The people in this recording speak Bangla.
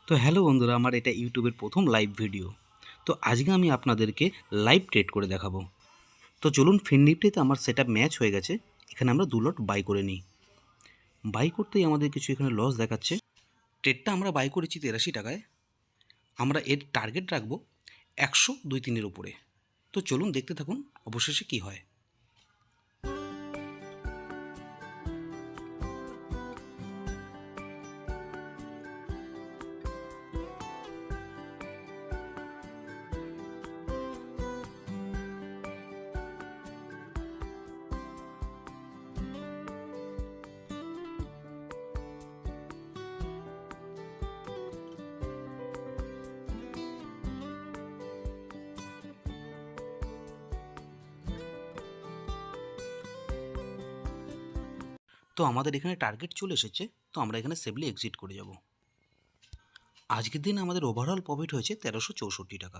তো হ্যালো বন্ধুরা, আমার এটা ইউটিউবের প্রথম লাইভ ভিডিও। তো আজকে আমি আপনাদেরকে লাইভ ট্রেড করে দেখাবো। তো চলুন, ফিন নিফটিতে আমার সেটআপ ম্যাচ হয়ে গেছে। এখানে আমরা 2 লট বাই করে নিই। বাই করতেই আমাদের কিছু এখানে লস দেখাচ্ছে। ট্রেডটা আমরা বাই করেছি 83 টাকায়। আমরা এর টার্গেট রাখবো 100-2-3 এর উপরে। তো চলুন দেখতে থাকুন অবশেষে কী হয়। তো আমাদের এখানে টার্গেট চলে এসেছে। তো আমরা এখানে সেফলি এক্সিট করে যাব। আজকের দিন আমাদের ওভারঅল প্রফিট হয়েছে 1364 টাকা।